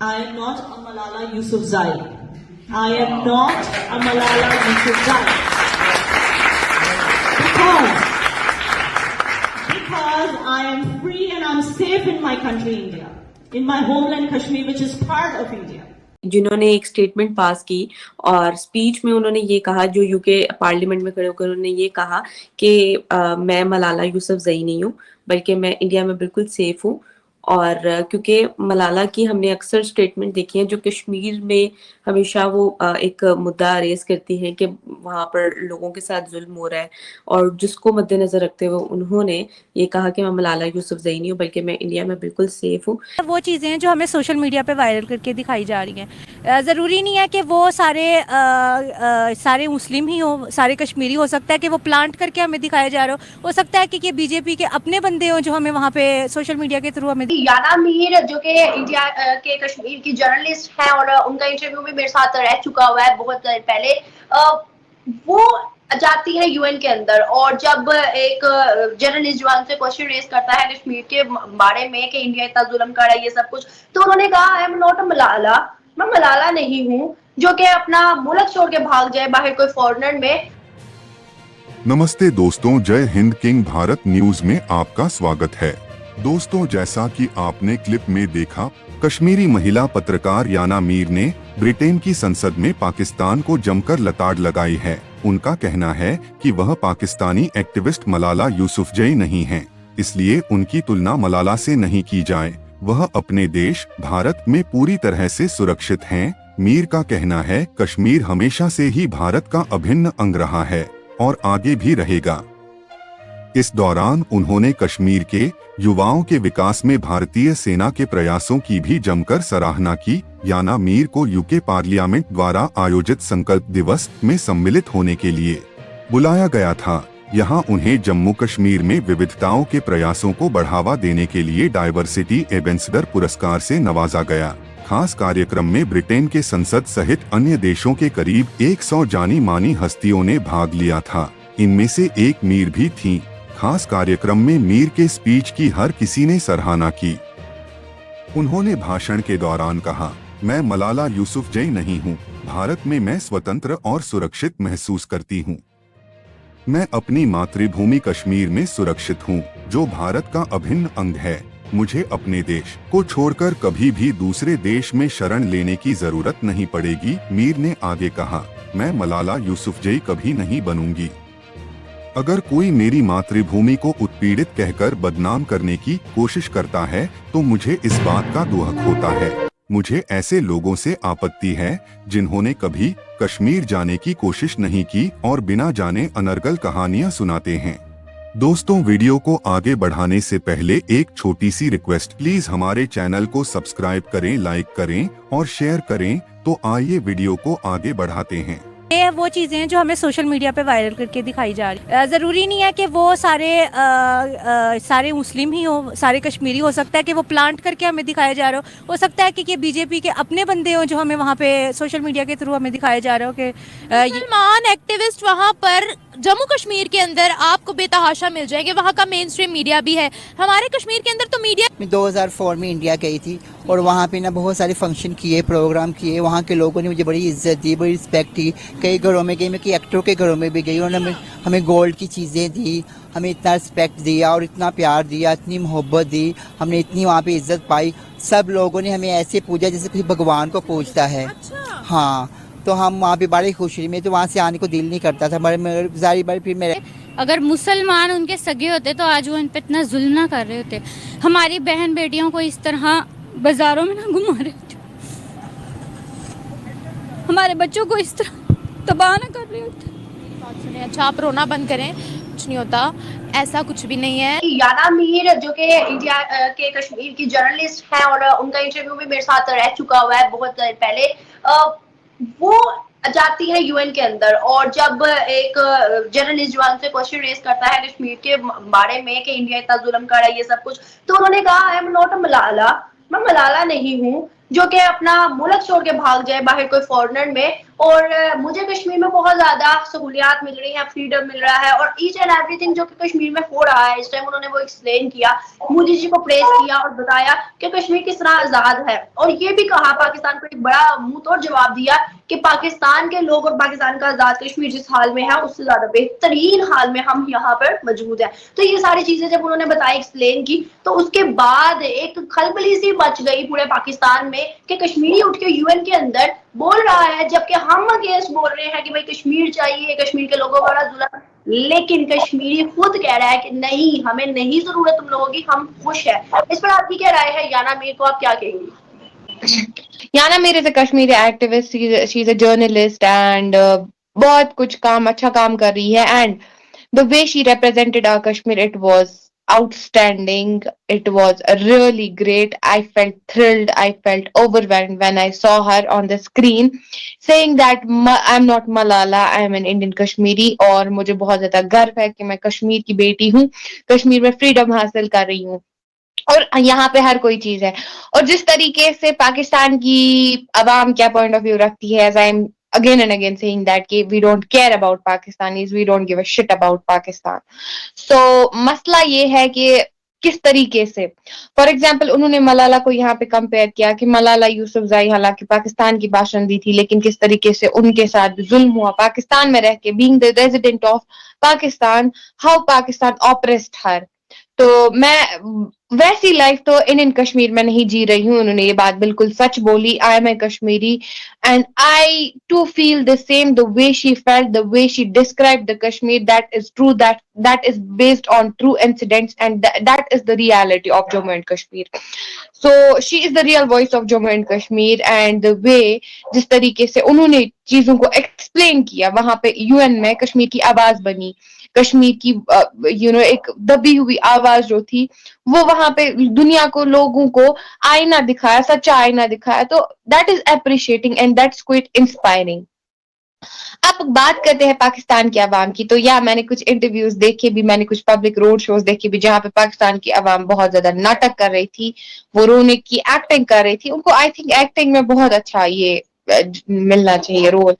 I am not a Malala Yousafzai. I am not a Malala Yousafzai. Because I am free and I'm safe in my country, India. In my homeland Kashmir, which is part of India. जिन्होंने एक statement pass की और speech में उन्होंने ये कहा, जो UK parliament में खड़े होकर उन्होंने ये कहा कि मैं मलाला यूसुफजई नहीं हूँ, बल्कि मैं इंडिया में बिल्कुल सेफ हूँ। और क्योंकि मलाला की हमने अक्सर स्टेटमेंट देखी है, जो कश्मीर में हमेशा वो एक मुद्दा रेज करती हैं कि वहाँ पर लोगों के साथ जुल्म हो रहा है, और जिसको मद्देनजर रखते हुए उन्होंने ये कहा कि मैं मलाला यूसुफजई नहीं हूँ, बल्कि मैं इंडिया में बिल्कुल सेफ हूँ। वो चीज़ें हैं जो हमें सोशल मीडिया पे वायरल करके दिखाई जा रही हैं। ज़रूरी नहीं है कि वो सारे मुस्लिम ही हो, सारे कश्मीरी हो सकता है कि वो प्लांट करके हमें दिखाया जा रहा हो सकता है कि बीजेपी के अपने बंदे हो जो हमें वहाँ पे सोशल मीडिया के थ्रू हमें। याना मीर जो कि इंडिया के कश्मीर की जर्नलिस्ट है और उनका इंटरव्यू भी मेरे साथ रह चुका हुआ है बहुत पहले। वो जाती है यूएन के अंदर और जब एक जर्नलिस्ट जो उनसे क्वेश्चन रेज करता है कश्मीर के बारे में कि इंडिया इतना जुल्म कर रहा है ये सब कुछ, तो उन्होंने कहा I am not a Malala, मैं मलाला नहीं हूँ जो कि अपना मुल्क छोड़ के भाग जाए बाहर कोई फॉरेनर में। नमस्ते दोस्तों, जय हिंद किंग भारत न्यूज में आपका स्वागत है। दोस्तों, जैसा कि आपने क्लिप में देखा, कश्मीरी महिला पत्रकार याना मीर ने ब्रिटेन की संसद में पाकिस्तान को जमकर लताड़ लगाई है। उनका कहना है कि वह पाकिस्तानी एक्टिविस्ट मलाला यूसुफजई नहीं हैं, इसलिए उनकी तुलना मलाला से नहीं की जाए। वह अपने देश भारत में पूरी तरह से सुरक्षित हैं। मीर का कहना है, कश्मीर हमेशा से ही भारत का अभिन्न अंग रहा है और आगे भी रहेगा। इस दौरान उन्होंने कश्मीर के युवाओं के विकास में भारतीय सेना के प्रयासों की भी जमकर सराहना की। याना मीर को यूके पार्लियामेंट द्वारा आयोजित संकल्प दिवस में सम्मिलित होने के लिए बुलाया गया था। यहां उन्हें जम्मू कश्मीर में विविधताओं के प्रयासों को बढ़ावा देने के लिए डाइवर्सिटी एम्बेसडर पुरस्कार से नवाजा गया। खास कार्यक्रम में ब्रिटेन के संसद सहित अन्य देशों के करीब 100 जानी मानी हस्तियों ने भाग लिया था। इनमें से एक मीर भी थीं। खास कार्यक्रम में मीर के स्पीच की हर किसी ने सराहना की। उन्होंने भाषण के दौरान कहा, मैं मलाला यूसुफजई नहीं हूँ। भारत में मैं स्वतंत्र और सुरक्षित महसूस करती हूँ। मैं अपनी मातृभूमि कश्मीर में सुरक्षित हूँ, जो भारत का अभिन्न अंग है। मुझे अपने देश को छोड़कर कभी भी दूसरे देश में शरण लेने की जरूरत नहीं पड़ेगी। मीर ने आगे कहा, मैं मलाला यूसुफजई कभी नहीं बनूंगी। अगर कोई मेरी मातृभूमि को उत्पीड़ित कहकर बदनाम करने की कोशिश करता है तो मुझे इस बात का दुख होता है। मुझे ऐसे लोगों से आपत्ति है जिन्होंने कभी कश्मीर जाने की कोशिश नहीं की और बिना जाने अनर्गल कहानियां सुनाते हैं। दोस्तों, वीडियो को आगे बढ़ाने से पहले एक छोटी सी रिक्वेस्ट, प्लीज हमारे चैनल को सब्सक्राइब करें, लाइक करें और शेयर करें। तो आइए वीडियो को आगे बढ़ाते हैं। ये वो चीज़ें हैं जो हमें सोशल मीडिया पे वायरल करके दिखाई जा रही है। ज़रूरी नहीं है कि वो सारे मुस्लिम ही हो, सारे कश्मीरी हो सकता है कि वो प्लांट करके हमें दिखाया जा रहा हो सकता है कि बीजेपी के अपने बंदे हो जो हमें वहाँ पे सोशल मीडिया के थ्रू हमें दिखाया जा रहा हो कि मुसलमान एक्टिविस्ट वहाँ पर जम्मू कश्मीर के अंदर आपको बेतहाशा मिल जाएंगे। वहाँ का मेन स्ट्रीम मीडिया भी है। हमारे कश्मीर के अंदर तो मीडिया। मैं 2004 में इंडिया गई थी और वहाँ पे ना बहुत सारे फंक्शन किए, प्रोग्राम किए। वहाँ के लोगों ने मुझे बड़ी इज्जत दी, बड़ी रिस्पेक्ट दी। कई घरों में गई, मैं कई एक्टरों के घरों में भी गई। उन्होंने हमें गोल्ड की चीज़ें दी, हमें इतना रिस्पेक्ट दिया और इतना प्यार दिया, इतनी मोहब्बत दी। हमने इतनी वहाँ पे इज्जत पाई। सब लोगों ने हमें ऐसे पूजा जैसे कोई भगवान को पूजता है। हाँ, तो हम वहाँ पे बड़ी खुश हुई। मैं तो वहाँ से आने को दिल नहीं करता था। जारी बार फिर मेरे अगर मुसलमान उनके सगे होते तो आज वो इन पे इतना जुल्म ना कर रहे होते। हमारी बहन बेटियों को इस तरह बाजारों में ना घुमा रहे होते, हमारे बच्चों को इस तरह तबाह ना कर रहे होते। अच्छा, आप रोना बंद करें, कुछ नहीं होता, ऐसा कुछ भी नहीं है। याना मीर जो कि इंडिया के कश्मीर की जर्नलिस्ट है और उनका इंटरव्यू भी मेरे साथ रह चुका हुआ है बहुत पहले। वो जाती है यूएन के अंदर और जब एक जर्नलिस्ट जो उनसे क्वेश्चन रेज करता है कश्मीर के बारे में कि इंडिया इतना जुल्म कर रहा है ये सब कुछ, तो उन्होंने कहा I am not a Malala, मैं मलाला नहीं हूँ जो कि अपना मुल्क छोड़ के भाग जाए बाहर कोई फॉरेनर में। और मुझे कश्मीर में बहुत ज्यादा सहूलियात मिल रही हैं, फ्रीडम मिल रहा है और ईच एंड एवरीथिंग जो कि कश्मीर में हो रहा है इस टाइम उन्होंने वो एक्सप्लेन किया, मोदी जी को प्रेस किया और बताया कि कश्मीर किस तरह आजाद है। और ये भी कहा, पाकिस्तान को एक बड़ा मुंह तोड़ जवाब दिया कि पाकिस्तान के लोग और पाकिस्तान का आजाद कश्मीर जिस हाल में है उससे ज्यादा बेहतरीन हाल में हम यहाँ पर मौजूद है। तो ये सारी चीजें जब उन्होंने बताई, एक्सप्लेन की, तो उसके बाद एक खलबली सी मच गई पूरे पाकिस्तान में कि कश्मीरी उठ के यूएन के अंदर बोल रहा है, जबकि हम अगेंस्ट बोल रहे हैं कि भाई कश्मीर चाहिए, कश्मीर के लोगों पर जुल्म, लेकिन कश्मीरी खुद कह रहा है कि नहीं, हमें नहीं जरूरत तुम लोगों की, हम खुश है। इस पर आपकी क्या राय है? याना मीर को आप क्या कहेंगी? Yana Mir is a Kashmiri activist. She's a journalist and बहुत कुछ काम अच्छा काम कर रही है and the way she represented our Kashmir, it was outstanding. It was really great. I felt thrilled. I felt overwhelmed when I saw her on the screen saying that I'm not Malala, I'm an Indian Kashmiri और मुझे बहुत ज्यादा गर्व है कि मैं कश्मीर की बेटी हूँ, कश्मीर में फ्रीडम हासिल कर रही हूँ और यहाँ पे हर कोई चीज है। और जिस तरीके से पाकिस्तान की अवाम क्या पॉइंट ऑफ व्यू रखती है, as I am again and again saying that कि we don't care about Pakistanis, we don't give a shit about Pakistan. So मसला ये है कि किस तरीके से, फॉर एग्जाम्पल उन्होंने मलाला को यहाँ पे कंपेयर किया कि मलाला यूसुफजई हालांकि पाकिस्तान की बाशिंदी थी लेकिन किस तरीके से उनके साथ जुल्म हुआ पाकिस्तान में रह के, being the resident of Pakistan, how Pakistan oppressed her. तो मैं वैसी लाइफ तो इंडियन कश्मीर में नहीं जी रही हूँ। उन्होंने ये बात बिल्कुल सच बोली, I am a Kashmiri and I too feel the same the way she felt, the way she describe the Kashmir, that is true, that is based on true incidents and that is the reality of Jammu and Kashmir. So she is the real voice of Jammu and Kashmir and the way जिस तरीके से उन्होंने चीजों को explain किया, वहां पे UN में कश्मीर की आवाज बनी, कश्मीर की एक दबी हुई आवाज जो थी वो वहां पे दुनिया को, लोगों को आईना दिखाया, सच्चा आईना दिखाया। तो that is appreciating and that's quite inspiring. आप बात करते हैं पाकिस्तान की आवाम की, तो या मैंने कुछ इंटरव्यूज देखे भी, मैंने कुछ पब्लिक रोड शोज देखे भी जहां पे पाकिस्तान की आवाम बहुत ज्यादा नाटक कर रही थी, वो रोने की एक्टिंग कर रही थी। उनको आई थिंक एक्टिंग में बहुत अच्छा ये मिलना चाहिए रोल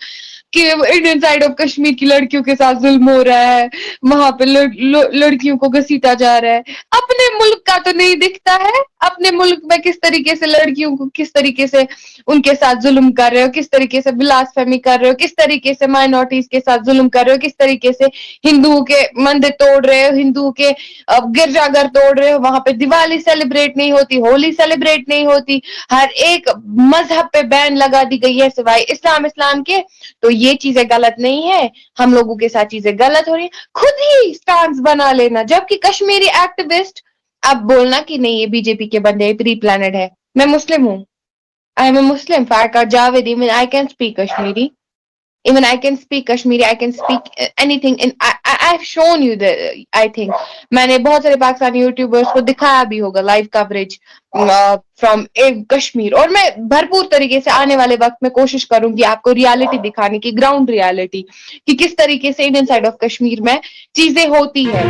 कि इंडियन साइड ऑफ कश्मीर की लड़कियों के साथ जुल्म हो रहा है, वहां पे लड़कियों को घसीटा जा रहा है। अपने मुल्क का तो नहीं दिखता है, अपने मुल्क में किस तरीके से लड़कियों को, किस तरीके से उनके साथ जुल्म कर रहे हो, किस तरीके से बिलासफहमी कर रहे हो, किस तरीके से माइनॉरिटीज के साथ जुल्म कर रहे हो, किस तरीके से हिंदुओं के मंदिर तोड़ रहे हो, हिंदुओं के गिरजाघर तोड़ रहे हो, वहां पे दिवाली सेलिब्रेट नहीं होती, होली सेलिब्रेट नहीं होती, हर एक मजहब पे बैन लगा दी गई है सिवाय इस्लाम के। तो ये चीजें गलत नहीं है, हम लोगों के साथ चीजें गलत हो रही है, खुद ही स्टांस बना लेना। जबकि कश्मीरी एक्टिविस्ट अब बोलना कि नहीं ये बीजेपी के बंदे प्री प्लानड है। मैं मुस्लिम हूँ, I am a Muslim, Farka Javed, even I can speak Kashmiri, even I can speak Kashmiri, I can speak anything and I've shown you the, I think मैंने बहुत सारे पाकिस्तानी यूट्यूबर्स को दिखाया भी होगा लाइव कवरेज फ्रॉम कश्मीर, और मैं भरपूर तरीके से आने वाले वक्त में कोशिश करूंगी आपको रियलिटी दिखाने की, ग्राउंड रियलिटी कि किस तरीके से इंडियन साइड ऑफ कश्मीर में चीजें होती है।